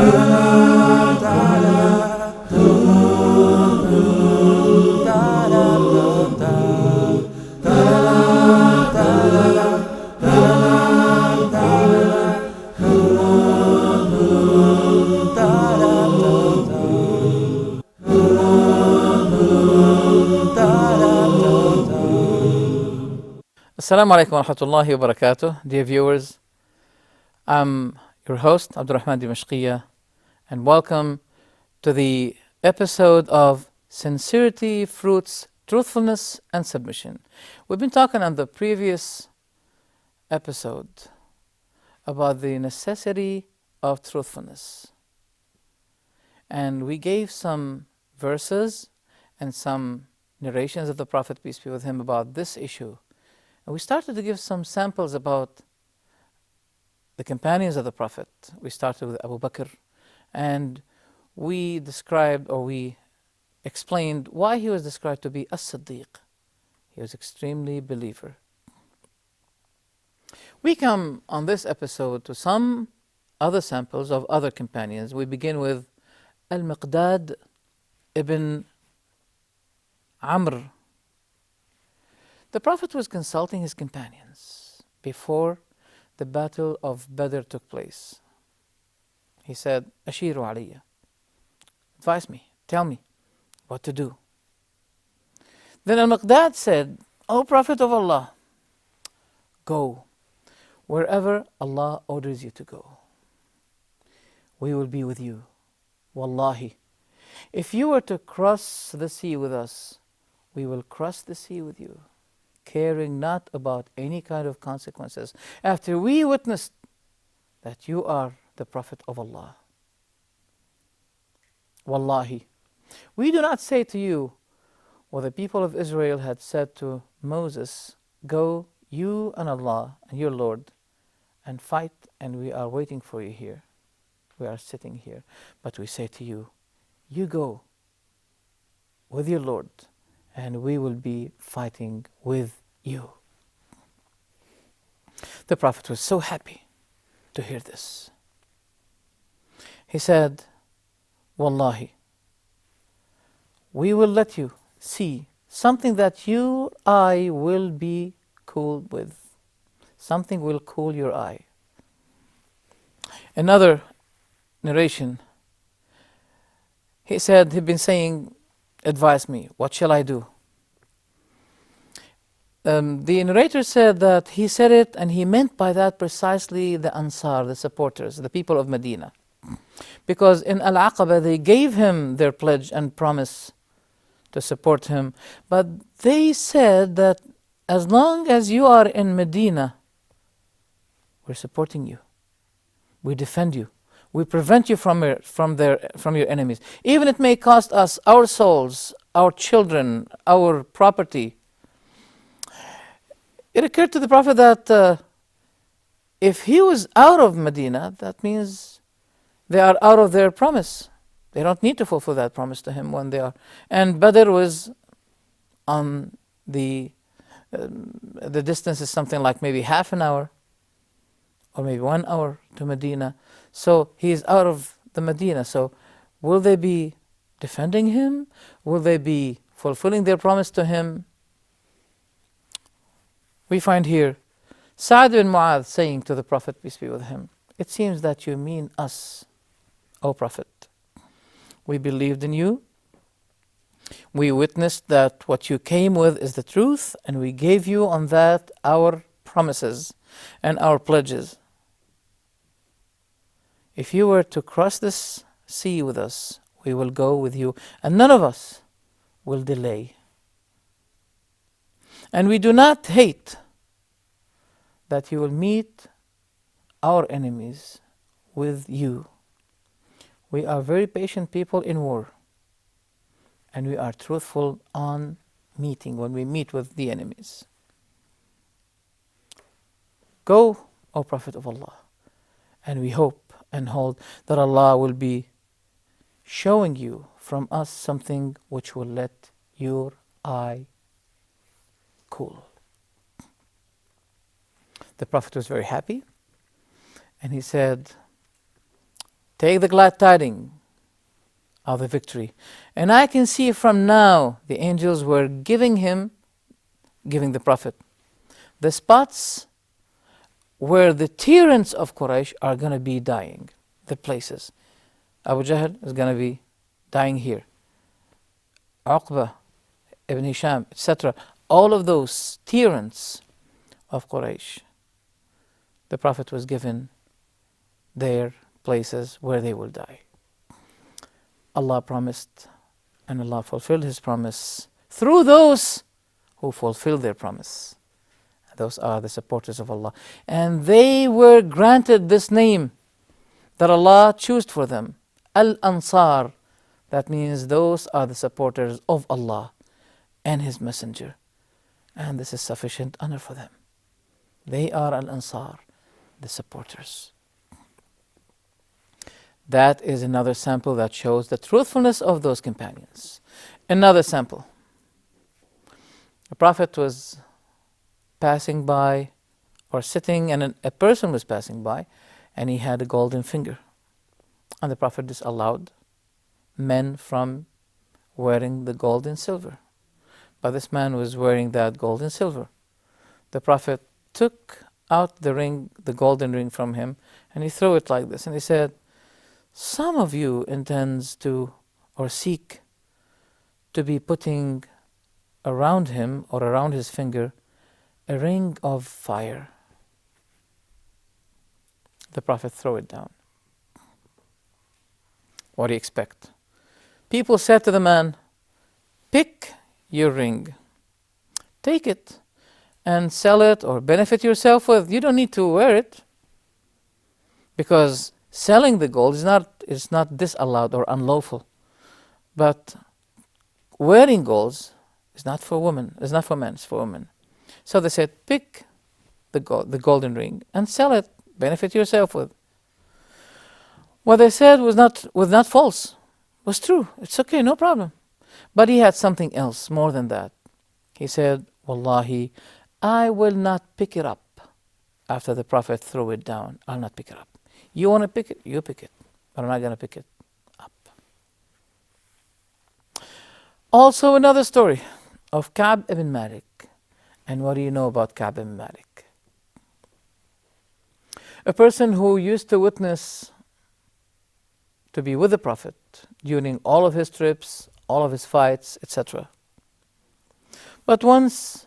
Assalamu alaikum wa rahmatullahi wa barakatuh. Dear viewers, I'm your host, Abdur Rahman Dimashqiyyah, and welcome to the episode of Sincerity Fruits, Truthfulness and Submission. We've been talking on the previous episode about the necessity of truthfulness. And we gave some verses and some narrations of the Prophet, peace be with him, about this issue. And we started to give some samples about the companions of the Prophet. We started with Abu Bakr, and we described, or we explained, why he was described to be as-Siddiq. He was extremely believer. We come on this episode to some other samples of other companions. We begin with Al-Miqdad ibn Amr. The Prophet was consulting his companions before the battle of Badr took place. He said, Ashiru alayya, advise me, tell me what to do. Then Al-Miqdad said, O Prophet of Allah, go wherever Allah orders you to go. We will be with you. Wallahi, if you were to cross the sea with us, we will cross the sea with you, caring not about any kind of consequences, after we witnessed that you are the Prophet of Allah. Wallahi, we do not say to you what the people of Israel had said to Moses, go you and Allah and your Lord and fight, and we are waiting for you here. We are sitting here. But we say to you, you go with your Lord and we will be fighting with you. The Prophet was so happy to hear this. He said, Wallahi, we will let you see something that your eye will be cooled with. Something will cool your eye. Another narration, he said, he'd been saying, advise me, what shall I do? The narrator said that he said it and he meant by that precisely the Ansar, the supporters, the people of Medina. Because in Al-Aqaba they gave him their pledge and promise to support him. But they said that as long as you are in Medina, we're supporting you. We defend you. We prevent you from your enemies. Even it may cost us our souls, our children, our property. It occurred to the Prophet that if he was out of Medina, that means they are out of their promise. They don't need to fulfill that promise to him when they are. And Badr was on the distance is something like maybe half an hour or maybe 1 hour to Medina. So he is out of the Medina. So will they be defending him? Will they be fulfilling their promise to him? We find here Sa'd bin Mu'adh saying to the Prophet, peace be with him, it seems that you mean us, O Prophet. We believed in you. We witnessed that what you came with is the truth, and we gave you on that our promises and our pledges. If you were to cross this sea with us, we will go with you, and none of us will delay. And we do not hate that you will meet our enemies with you. We are very patient people in war, and we are truthful on meeting, when we meet with the enemies. Go, O Prophet of Allah, and we hope and hold that Allah will be showing you from us something which will let your eye cool. The Prophet was very happy, and he said, take the glad tidings of the victory. And I can see from now the angels were giving the Prophet, the spots where the tyrants of Quraysh are going to be dying, the places. Abu Jahl is going to be dying here. Uqba, Ibn Hisham, etc. All of those tyrants of Quraysh, the Prophet was given their places where they will die. Allah promised, and Allah fulfilled His promise through those who fulfill their promise. Those are the supporters of Allah. And they were granted this name that Allah chose for them, Al-Ansar. That means those are the supporters of Allah and His Messenger. And this is sufficient honor for them. They are Al-Ansar, the supporters. That is another sample that shows the truthfulness of those companions. Another sample. The Prophet was passing by or sitting, and a person was passing by, and he had a golden finger. And the Prophet disallowed men from wearing the gold and silver. But this man was wearing that gold and silver. The Prophet took out the ring, the golden ring from him, and he threw it like this. And he said, some of you intends to or seek to be putting around him or around his finger a ring of fire. The Prophet threw it down. What do you expect? People said to the man, pick your ring, take it and sell it or benefit yourself with. You don't need to wear it, because selling the gold is not disallowed or unlawful. But wearing golds is not for women, it's not for men, it's for women. So they said, pick the golden ring and sell it, benefit yourself with. What they said was not false, was true. It's okay, no problem. But he had something else more than that. He said, Wallahi, I will not pick it up after the Prophet threw it down. I'll not pick it up. You want to pick it? You pick it. But I'm not going to pick it up. Also another story of Ka'b ibn Malik. And what do you know about Ka'b ibn Malik? A person who used to witness, to be with the Prophet during all of his trips, all of his fights, etc. But once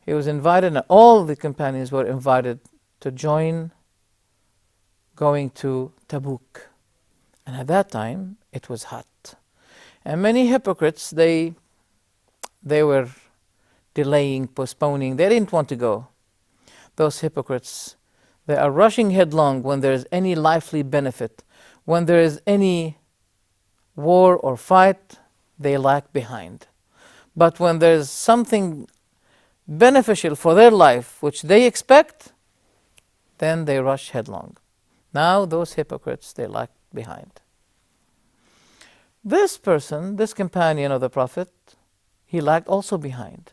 he was invited, and all the companions were invited to join going to Tabuk. And at that time, it was hot. And many hypocrites, they were delaying, postponing. They didn't want to go. Those hypocrites, they are rushing headlong when there is any lively benefit. When there is any war or fight, they lag behind. But when there is something beneficial for their life, which they expect, then they rush headlong. Now those hypocrites, they lag behind. This person, this companion of the Prophet, he lagged also behind.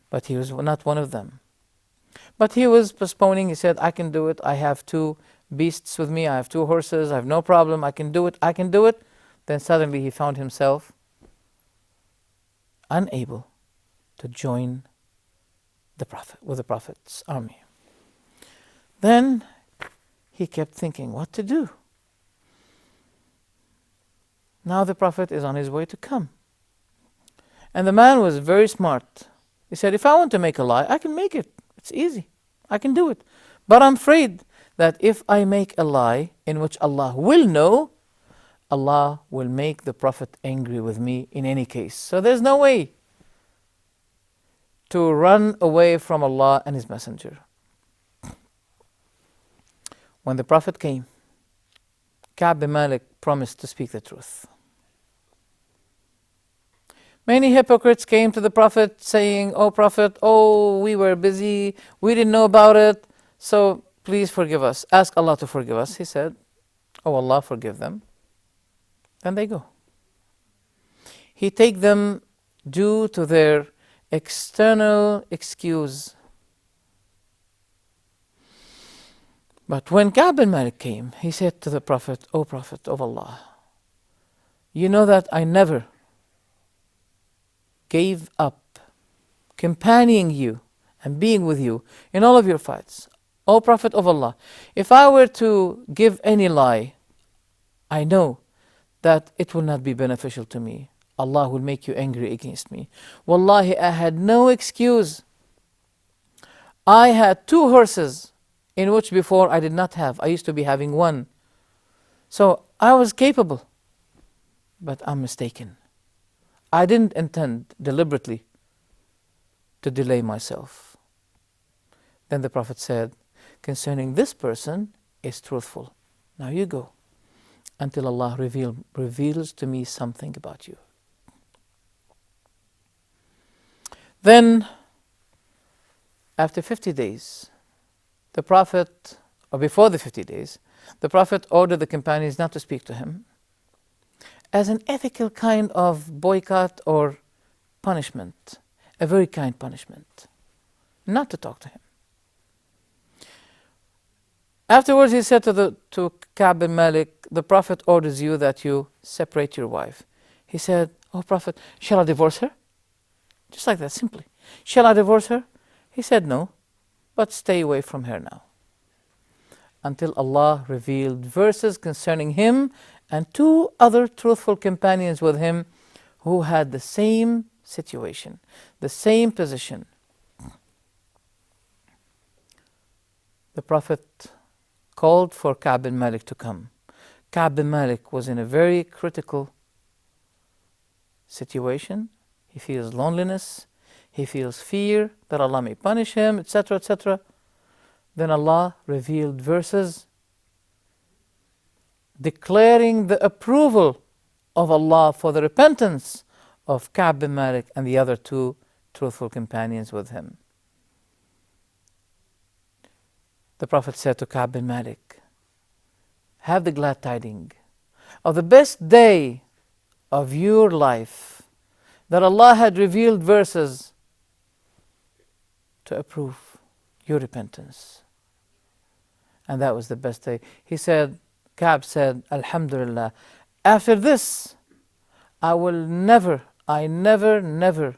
But he was not one of them. But he was postponing. He said, I can do it. I have 2 beasts with me. I have 2 horses. I have no problem. I can do it. I can do it. Then suddenly he found himself unable to join the Prophet, with the Prophet's army. Then he kept thinking what to do. Now the Prophet is on his way to come. And the man was very smart. He said, if I want to make a lie, I can make it. It's easy. I can do it. But I'm afraid that if I make a lie in which Allah will know, Allah will make the Prophet angry with me in any case. So there's no way to run away from Allah and His Messenger. When the Prophet came, Ka'b bin Malik promised to speak the truth. Many hypocrites came to the Prophet saying, "Oh Prophet, we were busy, we didn't know about it, so please forgive us. Ask Allah to forgive us." He said, "Oh Allah, forgive them." Then they go. He take them due to their external excuse. But when Ka'b bin Malik came, he said to the Prophet, O Prophet of Allah, you know that I never gave up companioning you and being with you in all of your fights. O Prophet of Allah, if I were to give any lie, I know that it will not be beneficial to me. Allah will make you angry against me. Wallahi, I had no excuse. I had 2 horses, in which before I did not have. I used to be having 1. So I was capable, but I'm mistaken. I didn't intend deliberately to delay myself. Then the Prophet said, concerning this person is truthful. Now you go until Allah reveals to me something about you. Then, after 50 days, the Prophet, or before the 50 days, the Prophet ordered the companions not to speak to him as an ethical kind of boycott or punishment, a very kind punishment, not to talk to him. Afterwards, he said to Ka'b bin Malik, the Prophet orders you that you separate your wife. He said, Oh Prophet, shall I divorce her? Just like that, simply. Shall I divorce her? He said, no, but stay away from her now. Until Allah revealed verses concerning him and 2 other truthful companions with him who had the same situation, the same position. The Prophet called for Ka'b bin Malik to come. Ka'b bin Malik was in a very critical situation. He feels loneliness, he feels fear that Allah may punish him, etc., etc. Then Allah revealed verses declaring the approval of Allah for the repentance of Ka'b bin Malik and the other 2 truthful companions with him. The Prophet said to Ka'b bin Malik, have the glad tidings of the best day of your life, that Allah had revealed verses to approve your repentance. And that was the best day. He said, Ka'b said, Alhamdulillah, after this, I never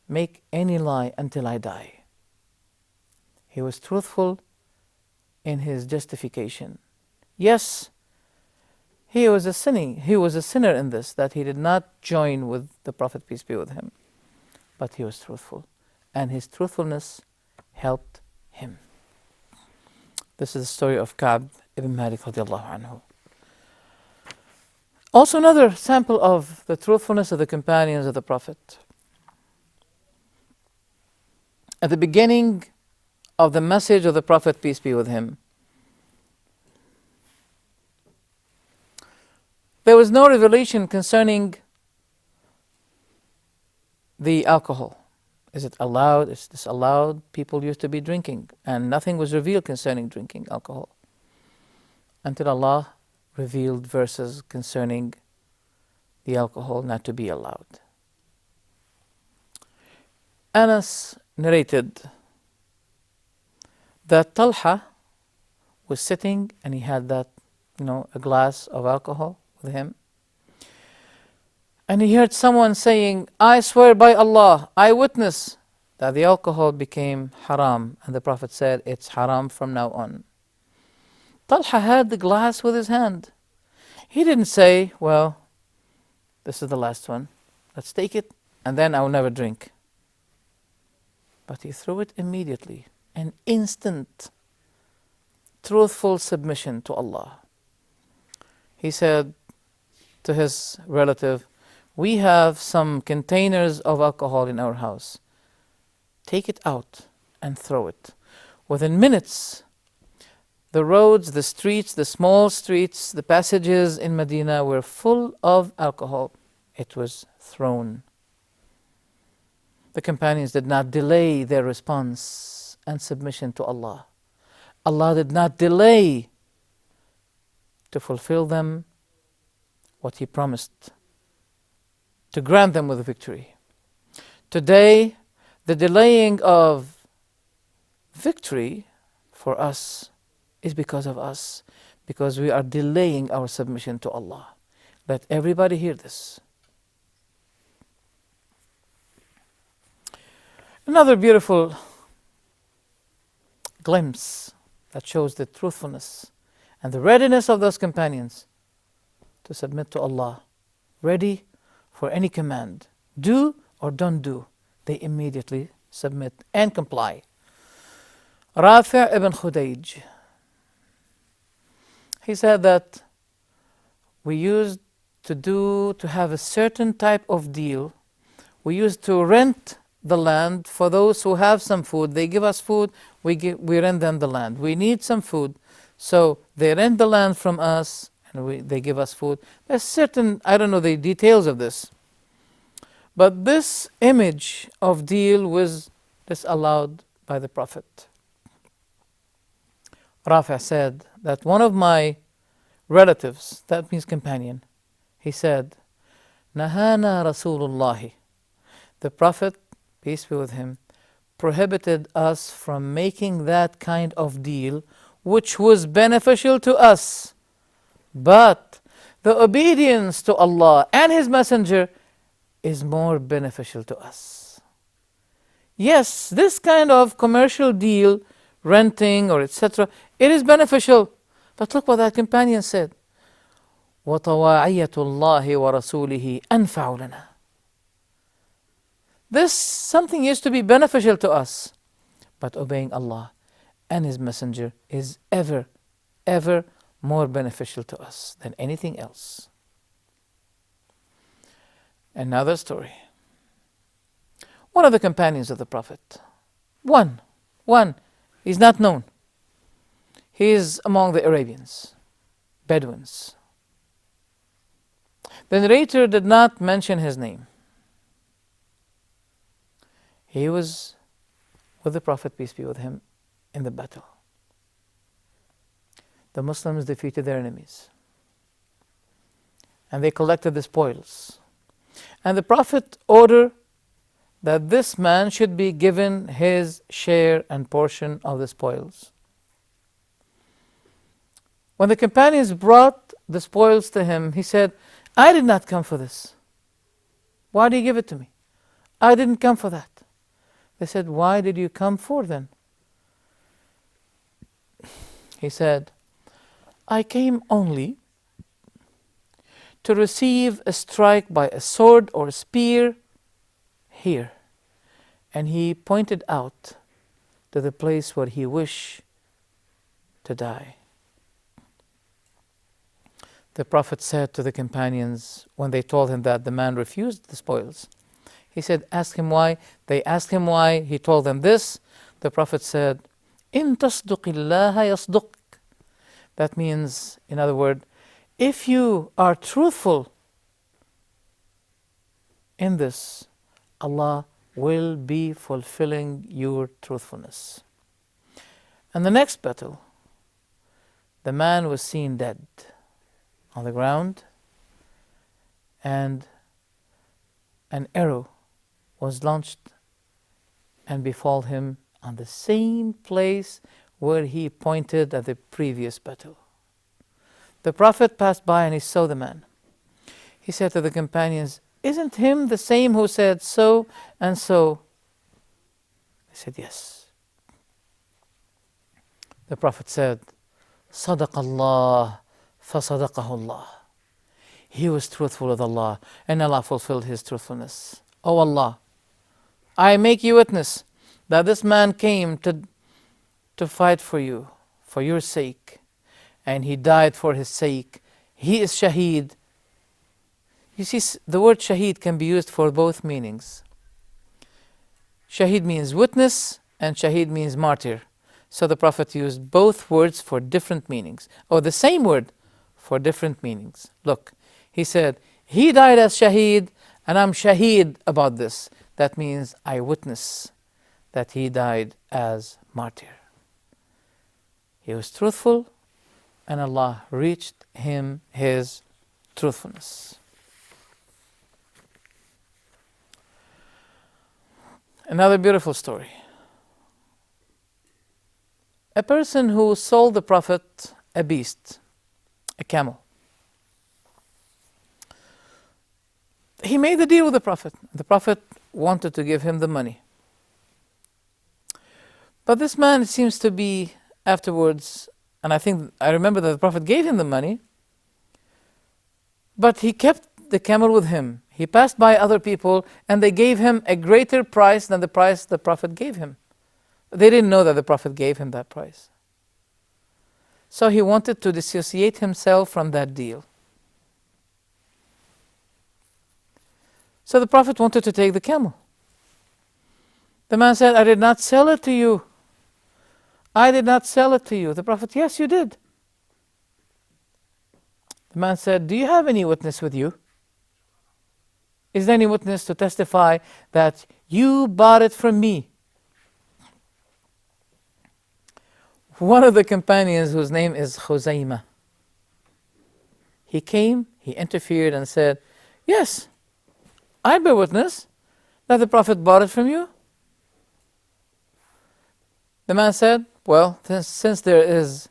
make any lie until I die. He was truthful in his justification. Yes, he was a sinner in this, that he did not join with the Prophet, peace be with him. But he was truthful, and his truthfulness helped him. This is the story of Ka'b ibn Malik radiallahu anhu. Also another sample of the truthfulness of the companions of the Prophet. At the beginning of the message of the Prophet, peace be with him, there was no revelation concerning the alcohol. Is it allowed? Is this allowed? People used to be drinking, and nothing was revealed concerning drinking alcohol until Allah revealed verses concerning the alcohol not to be allowed. Anas narrated that Talha was sitting and he had that, a glass of alcohol with him. And he heard someone saying, I swear by Allah, I witness that the alcohol became haram. And the Prophet said, it's haram from now on. Talha had the glass with his hand. He didn't say, well, this is the last one. Let's take it, and then I will never drink. But he threw it immediately. An instant, truthful submission to Allah. He said to his relative, we have some containers of alcohol in our house. Take it out and throw it. Within minutes, the roads, the streets, the small streets, the passages in Medina were full of alcohol. It was thrown. The companions did not delay their response and submission to Allah. Allah did not delay to fulfill them what He promised, to grant them with victory. Today, the delaying of victory for us is because of us, because we are delaying our submission to Allah. Let everybody hear this. Another beautiful glimpse that shows the truthfulness and the readiness of those companions to submit to Allah, ready for any command. Do or don't do, they immediately submit and comply. Rafi' ibn Khudayj, he said that we used to have a certain type of deal. We used to rent the land for those who have some food. They give us food, we rent them the land. We need some food, so they rent the land from us and they give us food. There's certain, I don't know the details of this, but this image of deal was disallowed by the Prophet. Rafi' said that one of my relatives, that means companion, he said, Nahana Rasulullahi. The Prophet, peace be with him, prohibited us from making that kind of deal which was beneficial to us. But the obedience to Allah and His Messenger is more beneficial to us. Yes, this kind of commercial deal, renting or etc., it is beneficial. But look what that companion said. وَطَوَاعِيَّةُ اللَّهِ وَرَسُولِهِ أَنْفَعُ لَنَا. This something used to be beneficial to us, but obeying Allah and His Messenger is ever, ever more beneficial to us than anything else. Another story. One of the companions of the Prophet, one, he's not known. He is among the Arabians, Bedouins. The narrator did not mention his name. He was with the Prophet, peace be with him, in the battle. The Muslims defeated their enemies, and they collected the spoils. And the Prophet ordered that this man should be given his share and portion of the spoils. When the companions brought the spoils to him, he said, I did not come for this. Why do you give it to me? I didn't come for that. They said, why did you come for then? He said, I came only to receive a strike by a sword or a spear here. And he pointed out to the place where he wished to die. The Prophet said to the companions, when they told him that the man refused the spoils, he said, ask him why. They asked him why. He told them this. The Prophet said, إِن تَصْدُقِ اللَّهَ يَصْدُقْ. That means, in other words, if you are truthful in this, Allah will be fulfilling your truthfulness. And the next battle, the man was seen dead on the ground, and an arrow was launched and befell him on the same place where he pointed at the previous battle. The Prophet passed by and he saw the man. He said to the companions, isn't him the same who said so and so? They said, yes. The Prophet said, صدق الله فصدقه الله. He was truthful with Allah, and Allah fulfilled his truthfulness. O Allah, I make you witness that this man came to fight for you, for your sake, and he died for his sake. He is shaheed. You see, the word shaheed can be used for both meanings. Shaheed means witness, and shaheed means martyr. So the Prophet used both words for different meanings, or the same word for different meanings. Look, he said, he died as shaheed, and I'm shaheed about this. That means I witness that he died as martyr. He was truthful, and Allah reached him his truthfulness. Another beautiful story. a person who sold the Prophet a beast, a camel. He made a deal with the Prophet. The Prophet wanted to give him the money. But this man seems to be afterwards, and I remember that the Prophet gave him the money, but he kept the camel with him. He passed by other people and they gave him a greater price than the price the Prophet gave him. They didn't know that the Prophet gave him that price. So he wanted to dissociate himself from that deal. So the Prophet wanted to take the camel. The man said, I did not sell it to you. I did not sell it to you. The Prophet, yes, you did. The man said, do you have any witness with you? Is there any witness to testify that you bought it from me? One of the companions, whose name is Khuzaymah, he came, he interfered and said, yes, I bear witness that the Prophet bought it from you. The man said, well, since there is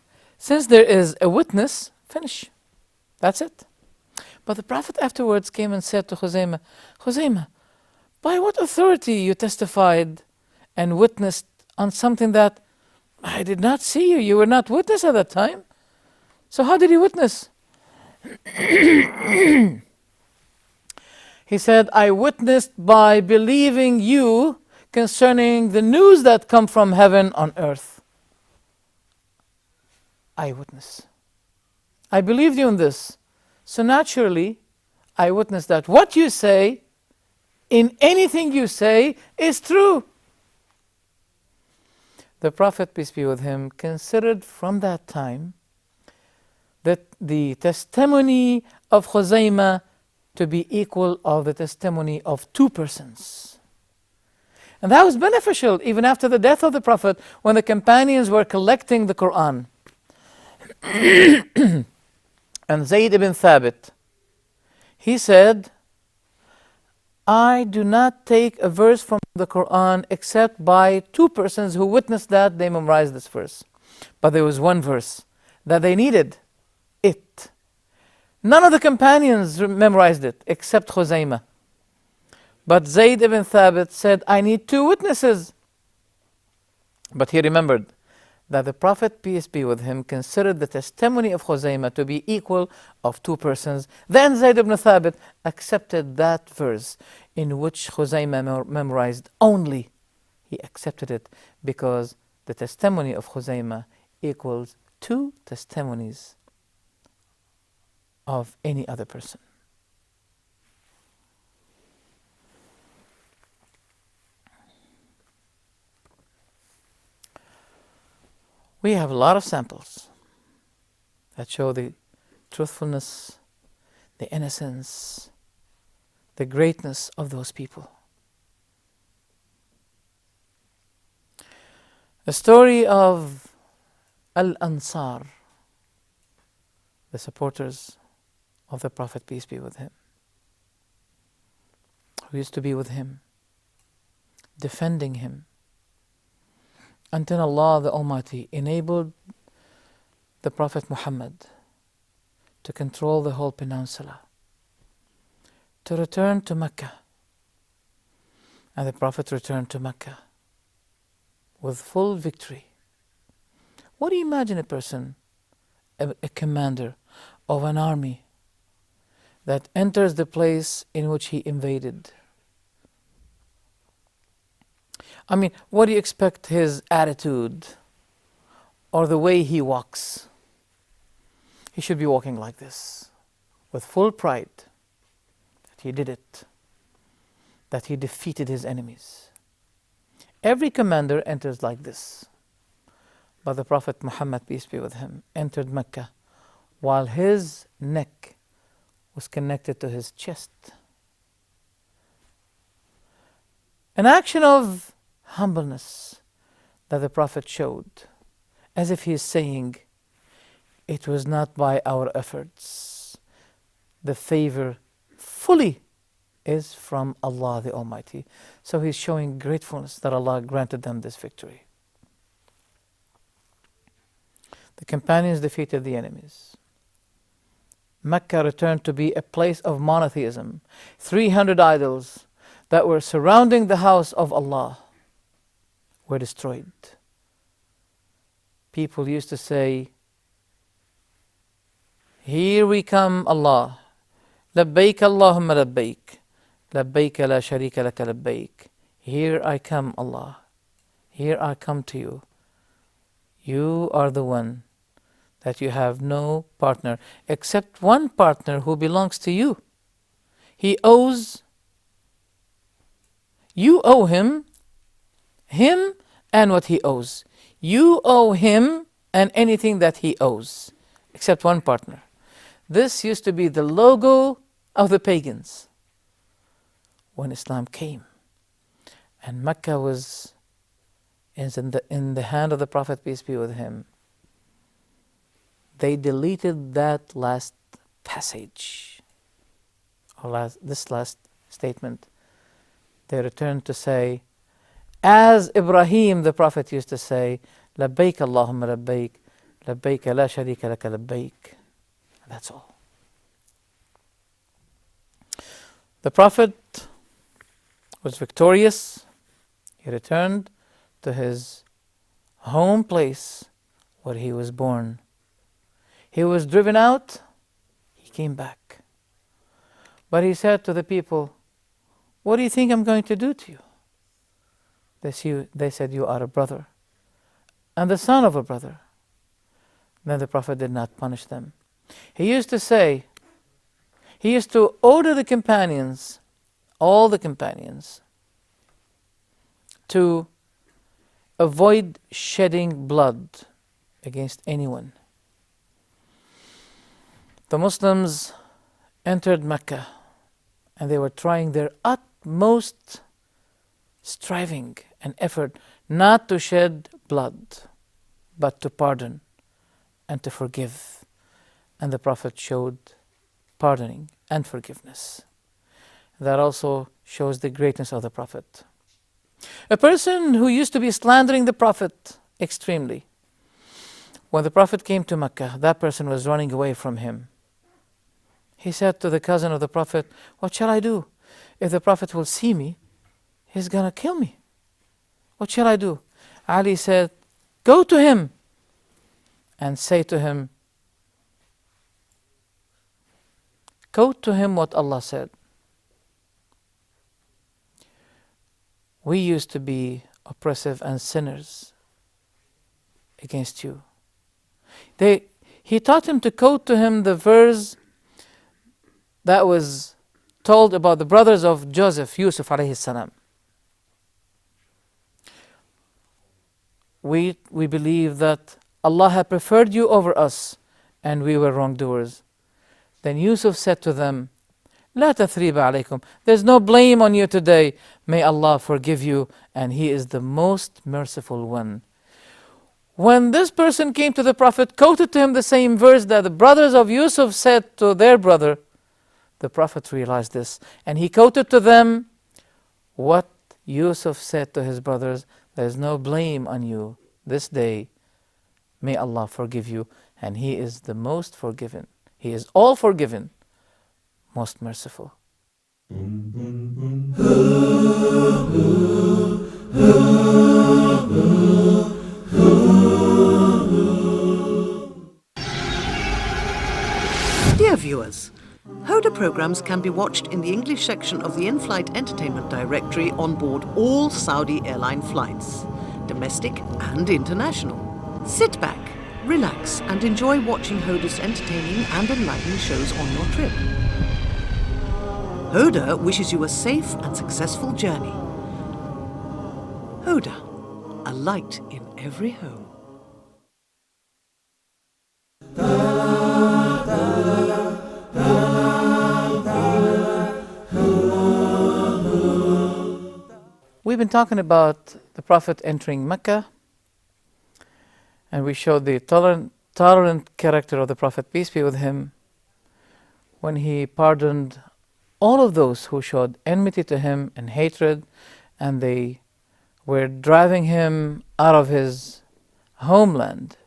a witness, finish. That's it. But the Prophet afterwards came and said to Khuzaymah, Khuzaymah, by what authority you testified and witnessed on something that I did not see you? You were not witness at that time. So how did you witness? He said, I witnessed by believing you concerning the news that come from heaven on earth. I witness. I believed you in this. So naturally, I witness that what you say, in anything you say, is true. The Prophet, peace be with him, considered from that time that the testimony of Khuzaymah to be equal of the testimony of two persons. And that was beneficial even after the death of the Prophet, when the companions were collecting the Quran. And Zayd ibn Thabit, he said, I do not take a verse from the Quran except by two persons who witnessed that they memorized this verse. But there was one verse that they needed it. None of the companions memorized it except Khuzaymah. But Zayd ibn Thabit said, I need two witnesses. But he remembered that the Prophet, peace be with him, considered the testimony of Khuzaymah to be equal of two persons. Then Zayd ibn Thabit accepted that verse in which Khuzaymah memorized only. He accepted it because the testimony of Khuzaymah equals two testimonies of any other person. We have a lot of samples that show the truthfulness, the innocence, the greatness of those people. The story of Al-Ansar, the supporters of the Prophet, peace be with him, who used to be with him, defending him, until Allah the Almighty enabled the Prophet Muhammad to control the whole peninsula, to return to Mecca. And the Prophet returned to Mecca with full victory. What do you imagine a person, a commander of an army that enters the place in which he invaded? I mean, what do you expect his attitude or the way he walks? He should be walking like this, with full pride that he did it, that he defeated his enemies. Every commander enters like this. But the Prophet Muhammad, peace be with him, entered Mecca while his neck was connected to his chest. An action of humbleness that the Prophet showed, as if he is saying, it was not by our efforts. The favor fully is from Allah the Almighty. So he's showing gratefulness that Allah granted them this victory. The companions defeated the enemies. Mecca returned to be a place of monotheism. 300 idols that were surrounding the house of Allah were destroyed. People used to say, "Here we come, Allah. Labbaik Allahumma labbaik. Labbaik la sharika laka labbaik. Here I come, Allah. Here I come to you. You are the one that you have no partner, except one partner who belongs to you. You owe him and what he owes. You owe him and anything that he owes, except one partner." This used to be the logo of the pagans when Islam came. And Mecca was in the hand of the Prophet, peace be with him. They deleted that last passage, this last statement. They returned to say, as Ibrahim the Prophet used to say, "Labbaik Allahumma labbaik, labbaik la sharika laka labbaik." That's all. The Prophet was victorious. He returned to his home place where he was born. He was driven out. He came back. But he said to the people, "What do you think I'm going to do to you?" They said, "You are a brother and the son of a brother." Then the Prophet did not punish them. He used to order the companions, all the companions, to avoid shedding blood against anyone. The Muslims entered Mecca and they were trying their utmost striving and effort not to shed blood, but to pardon and to forgive. And the Prophet showed pardoning and forgiveness. That also shows the greatness of the Prophet. A person who used to be slandering the Prophet extremely, when the Prophet came to Mecca, that person was running away from him. He said to the cousin of the Prophet, "What shall I do? If the Prophet will see me, he's going to kill me. What shall I do?" Ali said, "Go to him and say to him, quote to him what Allah said. We used to be oppressive and sinners against you." He taught him to quote to him the verse that was told about the brothers of Joseph, Yusuf alayhi salam. We believe that Allah had preferred you over us and we were wrongdoers. Then Yusuf said to them, "La tathriba alaykum." There's no blame on you today. May Allah forgive you, and He is the most merciful one. When this person came to the Prophet, quoted to him the same verse that the brothers of Yusuf said to their brother, the Prophet realized this, and he quoted to them what Yusuf said to his brothers: "There's no blame on you this day. May Allah forgive you, and He is the most forgiven. He is all forgiven, most merciful." Dear viewers, Hoda programs can be watched in the English section of the in-flight entertainment directory on board all Saudi airline flights, domestic and international. Sit back, relax and enjoy watching Hoda's entertaining and enlightening shows on your trip. Hoda wishes you a safe and successful journey. Hoda, a light in every home. We've been talking about the Prophet entering Mecca, and we showed the tolerant character of the Prophet, peace be with him, when he pardoned all of those who showed enmity to him and hatred, and they were driving him out of his homeland.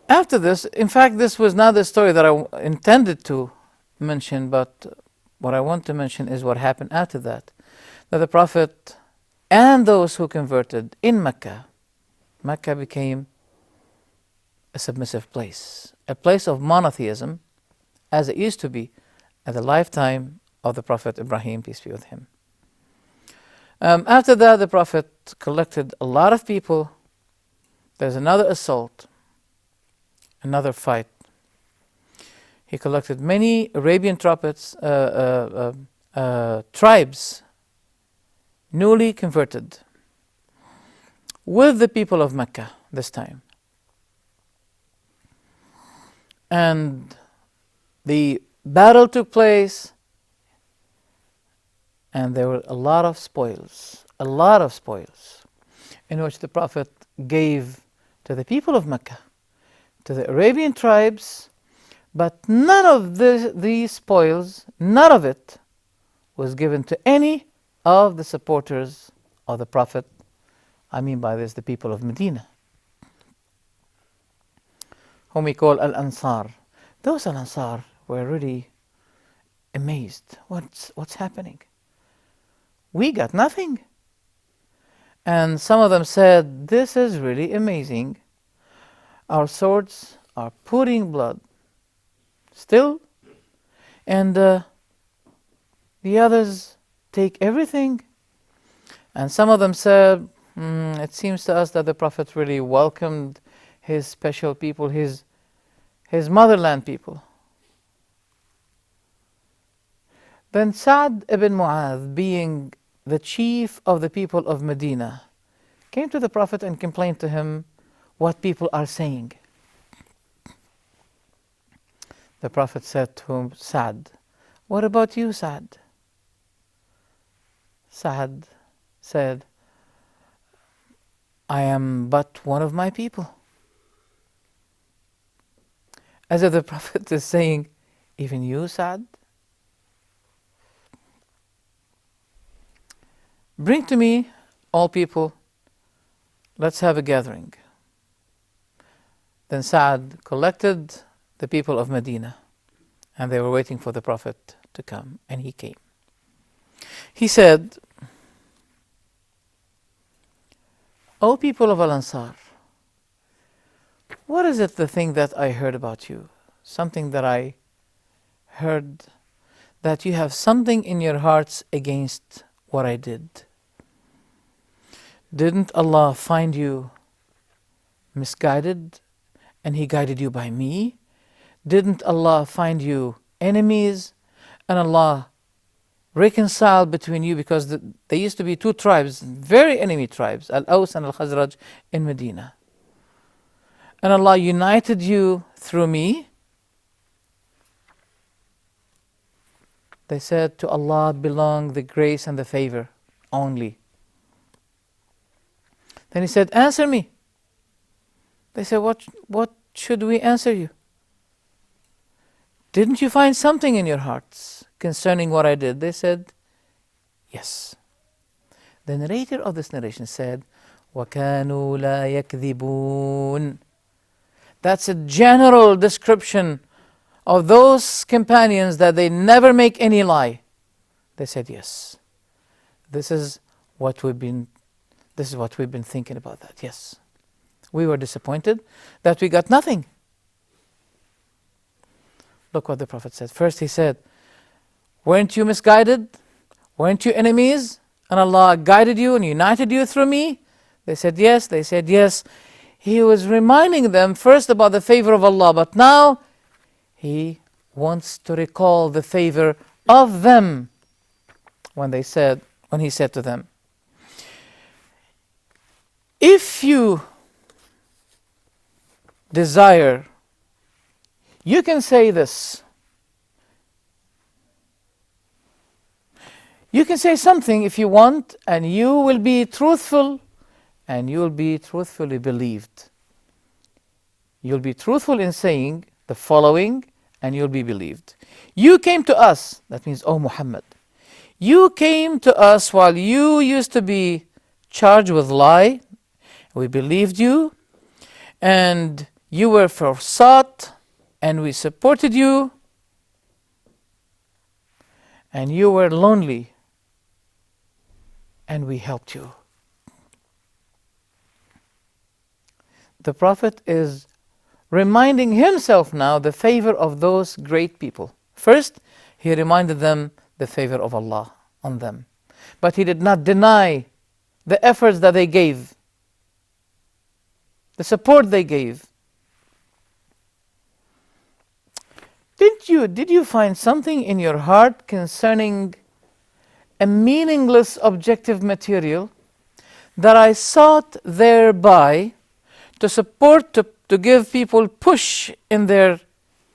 After this, in fact, this was not the story that I intended to mention, but what I want to mention is what happened after that. That the Prophet and those who converted in Mecca, Mecca became a submissive place, a place of monotheism, as it used to be at the lifetime of the Prophet Ibrahim, peace be with him. After that, the Prophet collected a lot of people. There's another assault, another fight. He collected many Arabian tribes, newly converted, with the people of Mecca this time. And the battle took place, and there were a lot of spoils, in which the Prophet gave to the people of Mecca, to the Arabian tribes, but none of these spoils, none of it was given to any of the supporters of the Prophet. I mean by this the people of Medina, whom we call Al-Ansar. Those Al-Ansar were really amazed. What's happening? We got nothing. And some of them said, this is really amazing. Our swords are putting blood still, and the others take everything. And some of them said, it seems to us that the Prophet really welcomed his special people, his motherland people. Then Sa'd ibn Mu'adh, being the chief of the people of Medina, came to the Prophet and complained to him what people are saying. The Prophet said to him, Sa'd, what about you, Sa'd? Sa'd said, I am but one of my people. As if the Prophet is saying, even you, Sa'd? Bring to me all people, let's have a gathering. Then Sa'd collected the people of Medina, and they were waiting for the Prophet to come, and he came. He said, O people of Al-Ansar, what is it, the thing that I heard about you? Something that I heard, that you have something in your hearts against what I did. Didn't Allah find you misguided and He guided you by me? Didn't Allah find you enemies and Allah reconciled between you? Because there used to be two tribes, very enemy tribes, Al-Aws and Al-Khazraj in Medina. And Allah united you through me. They said, to Allah belong the grace and the favor only. Then He said, answer me. They said, what should we answer you? Didn't you find something in your hearts concerning what I did? They said, yes. The narrator of this narration said, وَكَانُوا لَا يَكْذِبُونَ. That's a general description of those companions, that they never make any lie. They said, yes. This is what we've been thinking about that. Yes. We were disappointed that we got nothing. Look what the Prophet said. First he said, weren't you misguided? Weren't you enemies? And Allah guided you and united you through me? They said yes. They said yes. He was reminding them first about the favor of Allah, but now He wants to recall the favor of them when He said to them, if you desire, you can say this. You can say something if you want, and you will be truthful, and you will be truthfully believed. You'll be truthful in saying the following, and you'll be believed. You came to us, that means, O Muhammad, you came to us while you used to be charged with lie. We believed you, and You were forsought, and we supported you, and you were lonely, and we helped you. The Prophet is reminding himself now the favor of those great people. First, he reminded them the favor of Allah on them. But he did not deny the efforts that they gave, the support they gave. Did you find something in your heart concerning a meaningless objective material that I sought thereby to support, to give people push in their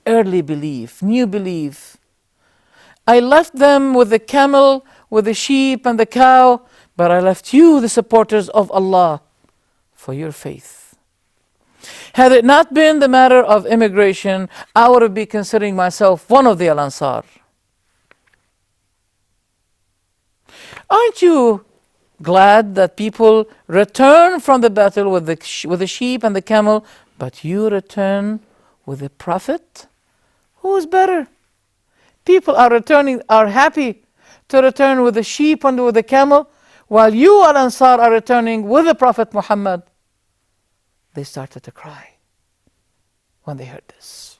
early belief, new belief? I left them with the camel, with the sheep and the cow, but I left you, the supporters of Allah, for your faith. Had it not been the matter of immigration, I would be considering myself one of the Al-Ansar. Aren't you glad that people return from the battle with the sheep and the camel, but you return with the Prophet? Who is better? People are happy to return with the sheep and with the camel, while you, Al-Ansar, are returning with the Prophet Muhammad. They started to cry when they heard this.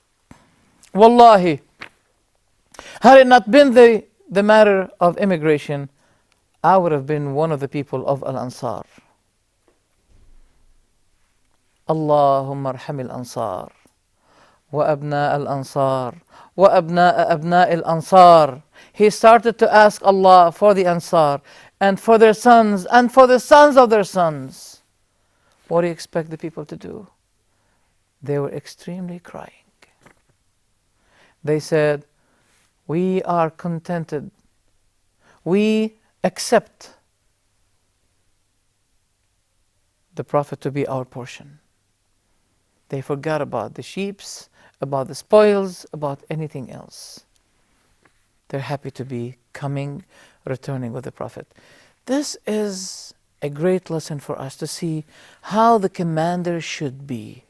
Wallahi, had it not been the matter of immigration, I would have been one of the people of Al-Ansar. Allahumma arhamil Ansar, wa abna al-Ansar, wa abna al-Ansar. He started to ask Allah for the Ansar, and for their sons, and for the sons of their sons. What do you expect the people to do? They were extremely crying. They said, we are contented. We accept the Prophet to be our portion. They forgot about the sheep, about the spoils, about anything else. They're happy to be returning with the Prophet. This is a great lesson for us to see how the commander should be.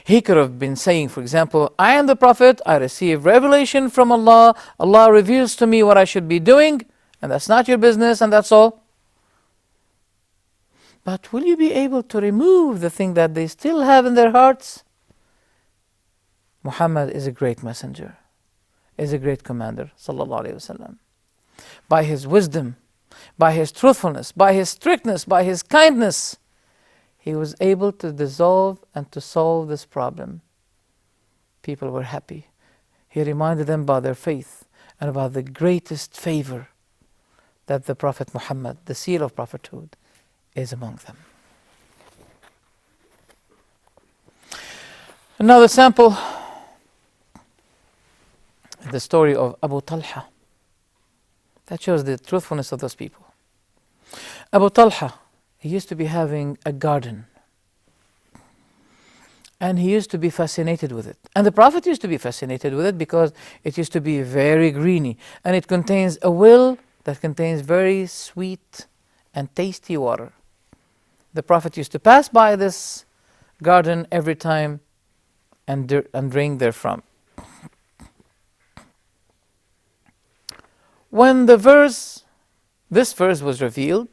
He could have been saying, for example, I am the Prophet, I receive revelation from Allah, Allah reveals to me what I should be doing, and that's not your business, and that's all. But will you be able to remove the thing that they still have in their hearts? Muhammad is a great messenger, is a great commander, sallallahu alaihi wasallam. By his wisdom, by his truthfulness, by his strictness, by his kindness, he was able to dissolve and to solve this problem. People were happy. He reminded them about their faith and about the greatest favor that the Prophet Muhammad, the seal of prophethood, is among them. Another sample, the story of Abu Talha. That shows the truthfulness of those people. Abu Talha, he used to be having a garden. And he used to be fascinated with it. And the Prophet used to be fascinated with it because it used to be very greeny. And it contains a well that contains very sweet and tasty water. The Prophet used to pass by this garden every time and drink therefrom. When this verse was revealed,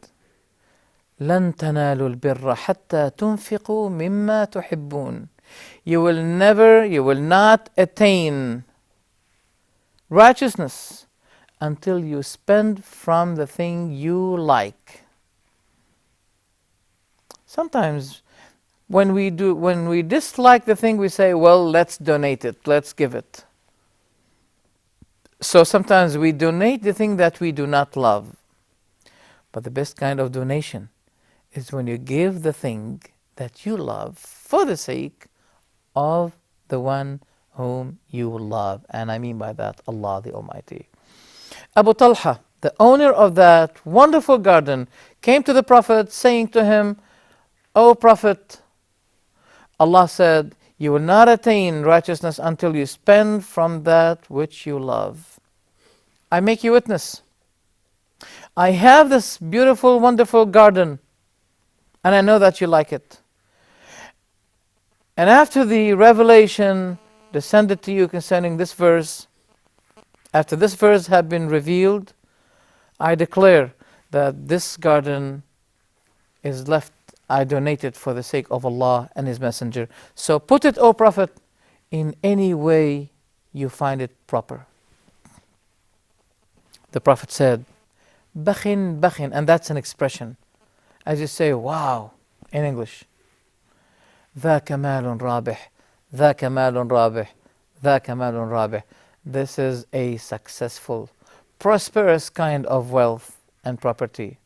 لَن تَنَالُوا الْبِرَّ حَتَّى تُنْفِقُوا مِمَّا تُحِبُّونَ. You will not attain righteousness until you spend from the thing you like. Sometimes when we dislike the thing, we say, well, let's donate it, let's give it. So sometimes we donate the thing that we do not love. But the best kind of donation is when you give the thing that you love for the sake of the one whom you love. And I mean by that, Allah the Almighty. Abu Talha, the owner of that wonderful garden, came to the Prophet saying to him, O Prophet, Allah said, you will not attain righteousness until you spend from that which you love. I make you witness. I have this beautiful, wonderful garden, and I know that you like it. And after the revelation descended to you concerning this verse, after this verse had been revealed, I declare that this garden is left, I donate it for the sake of Allah and His Messenger. So put it, O Prophet, in any way you find it proper. The Prophet said, Bakhin, bakhin, and that's an expression. As you say, wow, in English. ذاك مال رابح, ذاك مال رابح, ذاك مال رابح. This is a successful, prosperous kind of wealth and property.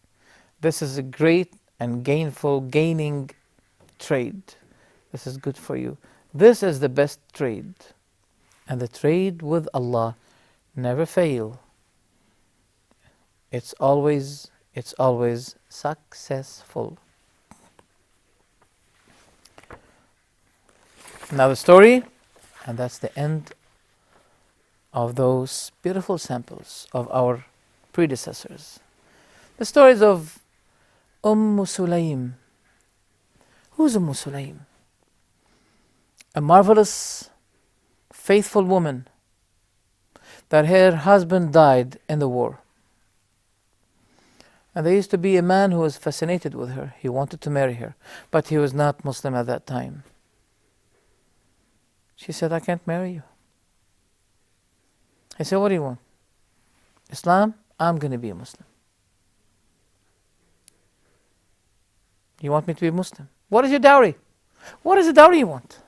This is a great and gainful, gaining trade. This is good for you. This is the best trade. And the trade with Allah never fail. It's always successful. Now the story, and that's the end of those beautiful samples of our predecessors. The stories of Sulaym. Who's Sulaym? A marvelous, faithful woman that her husband died in the war. And there used to be a man who was fascinated with her. He wanted to marry her, but he was not Muslim at that time. She said, I can't marry you. He said, what do you want? Islam? I'm going to be a Muslim. You want me to be Muslim? What is your dowry? What is the dowry you want?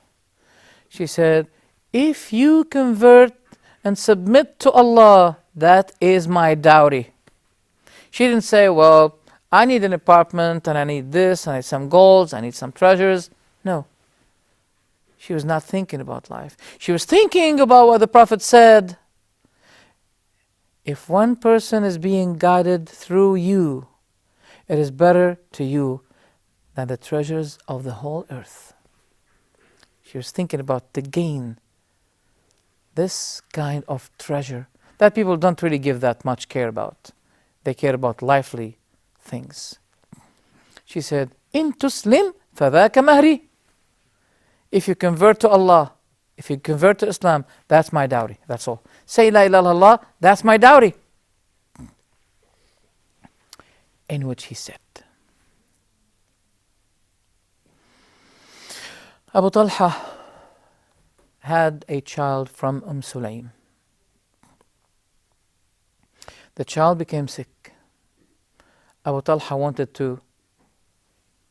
She said, if you convert and submit to Allah, that is my dowry. She didn't say, well, I need an apartment and I need this, I need some golds, I need some treasures. No. She was not thinking about life. She was thinking about what the Prophet said. If one person is being guided through you, it is better to you than the treasures of the whole earth. She was thinking about the gain, this kind of treasure that people don't really give that much care about. They care about lively things. She said, In tuslim fadhaka mahri. If you convert to Allah, if you convert to Islam, that's my dowry. That's all. Say la ilaha illallah, that's my dowry. In which he said, Abu Talha had a child from Sulaym. The child became sick. Abu Talha wanted to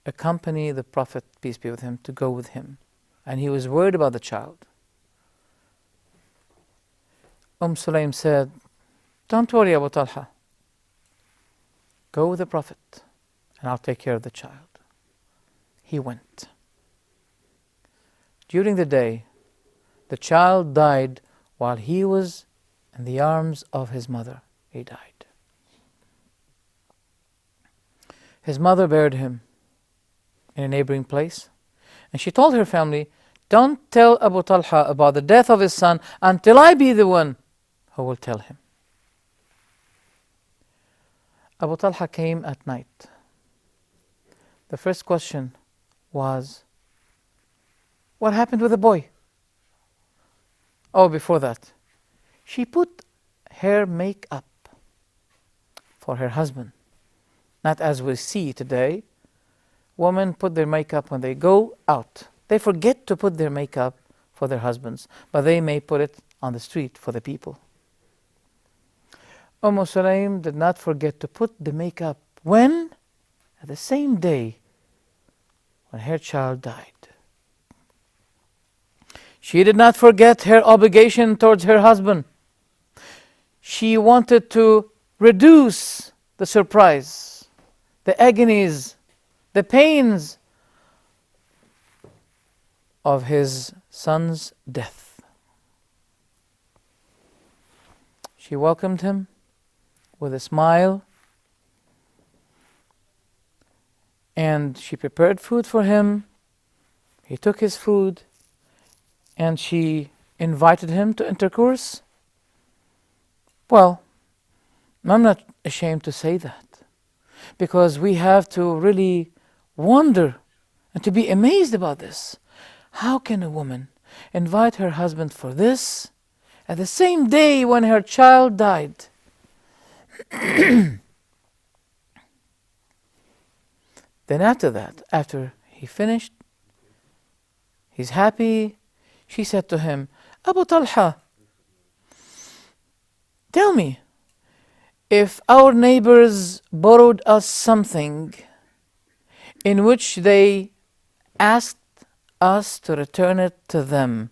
accompany the Prophet, peace be with him, to go with him. And he was worried about the child. Sulaym said, don't worry, Abu Talha. Go with the Prophet and I'll take care of the child. He went. During the day, the child died while he was in the arms of his mother. He died. His mother buried him in a neighboring place, and she told her family, don't tell Abu Talha about the death of his son until I be the one who will tell him. Abu Talha came at night. The first question was, what happened with the boy? Oh, before that, she put her makeup for her husband. Not as we see today. Women put their makeup when they go out. They forget to put their makeup for their husbands, but they may put it on the street for the people. Sulaym did not forget to put the makeup when? At the same day when her child died. She did not forget her obligation towards her husband. She wanted to reduce the surprise, the agonies, the pains of his son's death. She welcomed him with a smile, and she prepared food for him. He took his food, and she invited him to intercourse. Well, I'm not ashamed to say that, because we have to really wonder and to be amazed about this. How can a woman invite her husband for this at the same day when her child died? Then after that, after he finished, he's happy, she said to him, Abu Talha, tell me, if our neighbors borrowed us something in which they asked us to return it to them,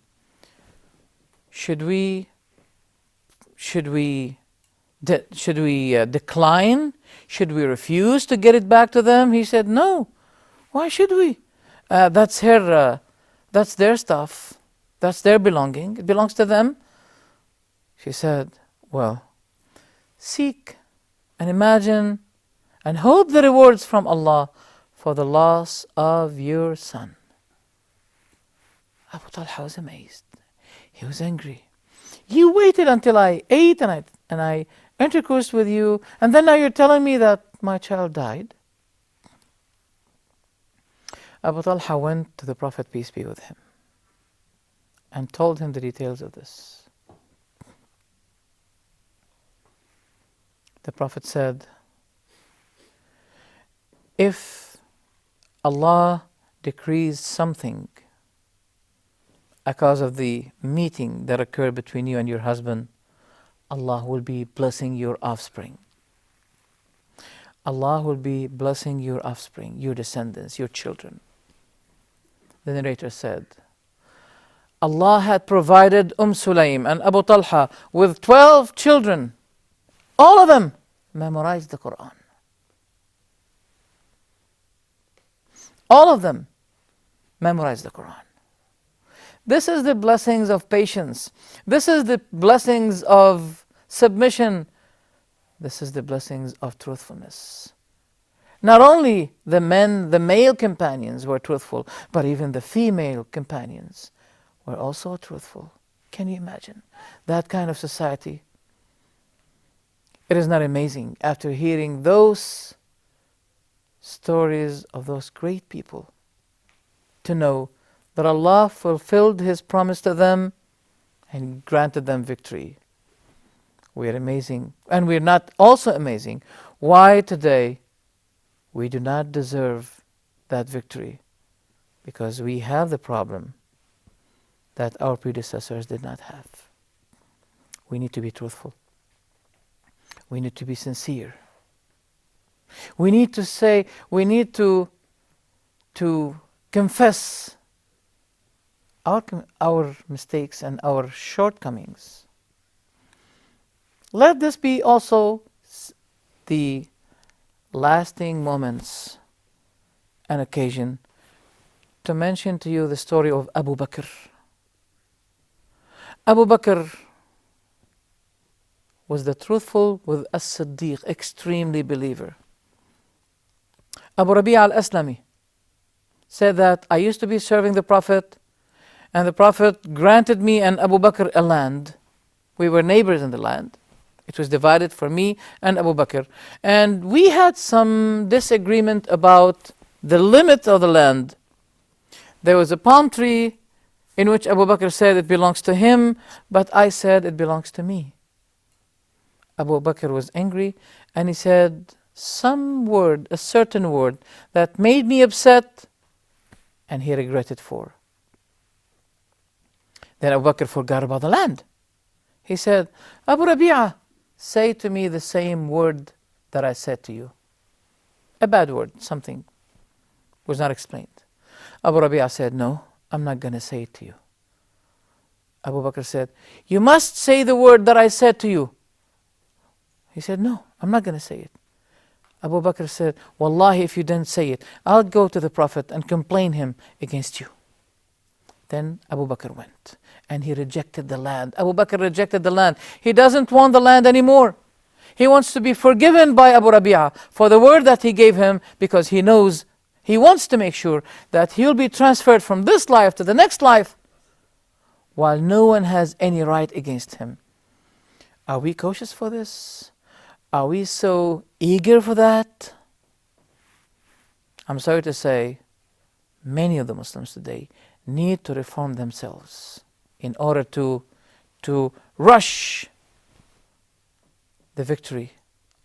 should we decline? Should we refuse to get it back to them? He said, no. Why should we? That's their stuff. That's their belonging. It belongs to them. She said, well, seek and imagine and hope the rewards from Allah for the loss of your son. Abu Talha was amazed. He was angry. You waited until I ate and I intercoursed with you, and then now you're telling me that my child died? Abu Talha went to the Prophet, peace be with him, and told him the details of this. The Prophet said, if Allah decrees something because of the meeting that occurred between you and your husband, Allah will be blessing your offspring. Allah will be blessing your offspring, your descendants, your children. The narrator said, Allah had provided Sulaim and Abu Talha with 12 children. All of them memorized the Quran. All of them memorized the Quran. This is the blessings of patience. This is the blessings of submission. This is the blessings of truthfulness. Not only the male companions were truthful, but even the female companions were also truthful. Can you imagine that kind of society? It is not amazing after hearing those stories of those great people to know that Allah fulfilled His promise to them and granted them victory. We are amazing, and we are not also amazing why today we do not deserve that victory, because we have the problem that our predecessors did not have. We need to be truthful. We need to be sincere. We need to confess our mistakes and our shortcomings. Let this be also the lasting moments and occasion to mention to you the story of Abu Bakr. Abu Bakr was the truthful with As-Siddiq, extremely believer. Abu Rabi'a al-Aslami said that I used to be serving the Prophet, and the Prophet granted me and Abu Bakr a land. We were neighbors in the land. It was divided for me and Abu Bakr. And we had some disagreement about the limit of the land. There was a palm tree in which Abu Bakr said it belongs to him, but I said it belongs to me. Abu Bakr was angry, and he said some word, a certain word, that made me upset, and he regretted for. Then Abu Bakr forgot about the land. He said, Abu Rabi'a, say to me the same word that I said to you. A bad word, something was not explained. Abu Rabi'a said, no, I'm not going to say it to you. Abu Bakr said, you must say the word that I said to you. He said, no, I'm not going to say it. Abu Bakr said, Wallahi, if you didn't say it, I'll go to the Prophet and complain him against you. Then Abu Bakr went, and he rejected the land. Abu Bakr rejected the land. He doesn't want the land anymore. He wants to be forgiven by Abu Rabi'a for the word that he gave him, because he knows, he wants to make sure that he'll be transferred from this life to the next life, while no one has any right against him. Are we cautious for this? Are we so eager for that? I'm sorry to say, many of the Muslims today need to reform themselves in order to rush the victory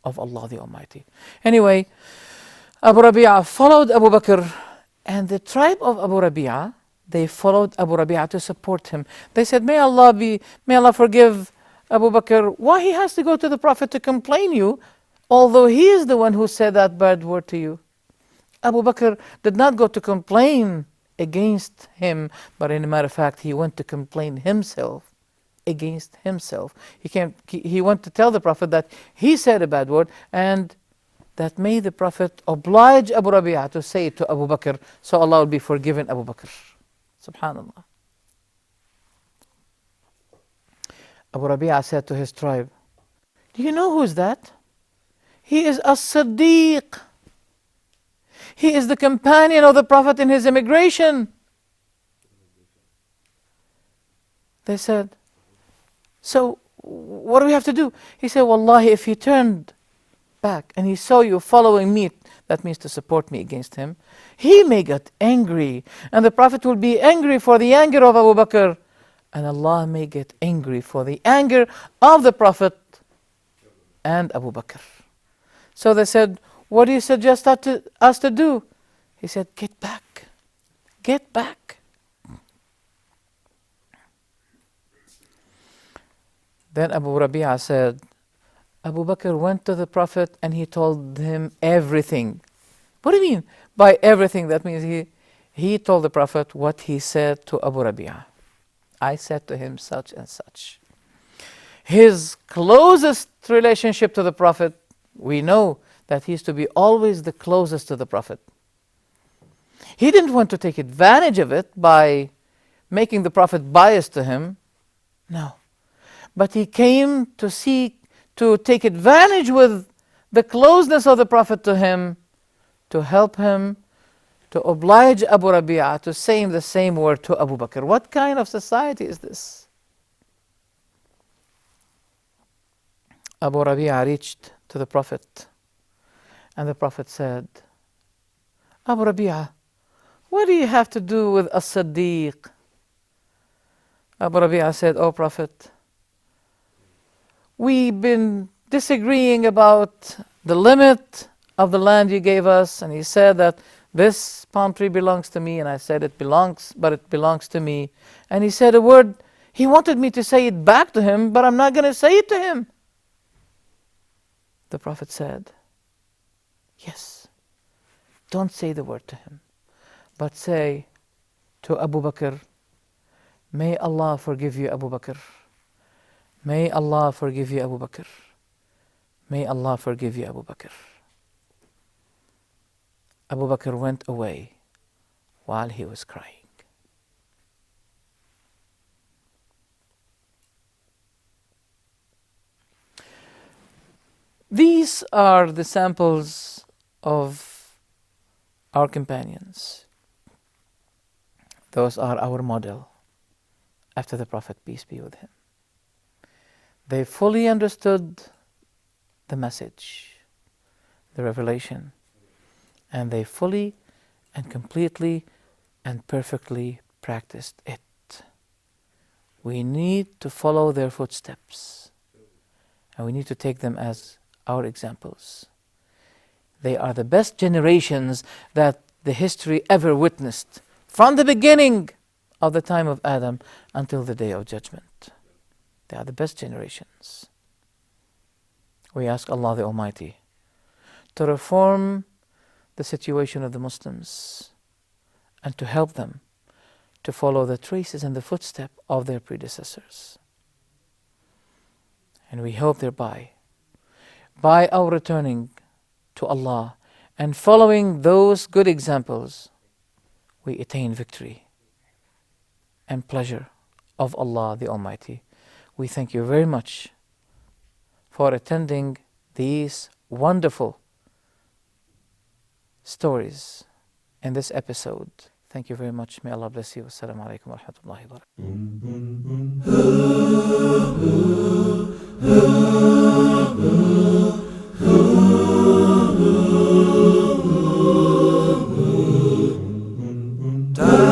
of Allah the Almighty. Anyway, Abu Rabi'a followed Abu Bakr, and the tribe of Abu Rabi'a, they followed Abu Rabi'a to support him. They said, may Allah forgive Abu Bakr. Why he has to go to the Prophet to complain you, although he is the one who said that bad word to you? Abu Bakr did not go to complain against him, but in a matter of fact, he went to complain himself against himself. He went to tell the Prophet that he said a bad word, and that made the Prophet oblige Abu Rabi'a to say it to Abu Bakr, so Allah will be forgiven Abu Bakr. Subhanallah. Abu Rabi'a said to his tribe, do you know who is that? He is As-Siddiq. He is the companion of the Prophet in his immigration. They said, so what do we have to do? He said, Wallahi, if he turned back and he saw you following me, that means to support me against him, he may get angry, and the Prophet will be angry for the anger of Abu Bakr, and Allah may get angry for the anger of the Prophet and Abu Bakr. So they said, what do you suggest us to do? He said, get back. Get back. Then Abu Rabi'a said, Abu Bakr went to the Prophet and he told him everything. What do you mean by everything? That means he told the Prophet what he said to Abu Rabi'a. I said to him such and such. His closest relationship to the Prophet, we know that he is to be always the closest to the Prophet. He didn't want to take advantage of it by making the Prophet biased to him. No. But he came to take advantage with the closeness of the Prophet to him, to help him, to oblige Abu Rabi'a to say the same word to Abu Bakr. What kind of society is this? Abu Rabi'a reached to the Prophet, and the Prophet said, Abu Rabi'a, what do you have to do with As-Siddiq? Abu Rabi'a said, oh Prophet, we've been disagreeing about the limit of the land you gave us, and he said that this palm tree belongs to me, and I said it belongs to me. And he said a word, he wanted me to say it back to him, but I'm not going to say it to him. The Prophet said, yes, don't say the word to him, but say to Abu Bakr, may Allah forgive you, Abu Bakr. May Allah forgive you, Abu Bakr. May Allah forgive you, Abu Bakr. Abu Bakr went away while he was crying. These are the samples of our companions. Those are our model after the Prophet, peace be with him. They fully understood the message, the revelation, and they fully and completely and perfectly practiced it. We need to follow their footsteps, and we need to take them as our examples. They are the best generations that the history ever witnessed, from the beginning of the time of Adam until the day of judgment. They are the best generations. We ask Allah the Almighty to reform the situation of the Muslims and to help them to follow the traces and the footsteps of their predecessors. And we hope thereby, by our returning to Allah and following those good examples, we attain victory and pleasure of Allah the Almighty. We thank you very much for attending these wonderful stories in this episode. Thank you very much. May Allah bless you. Assalamu alaikum wa rahmatullahi wa barakatuh.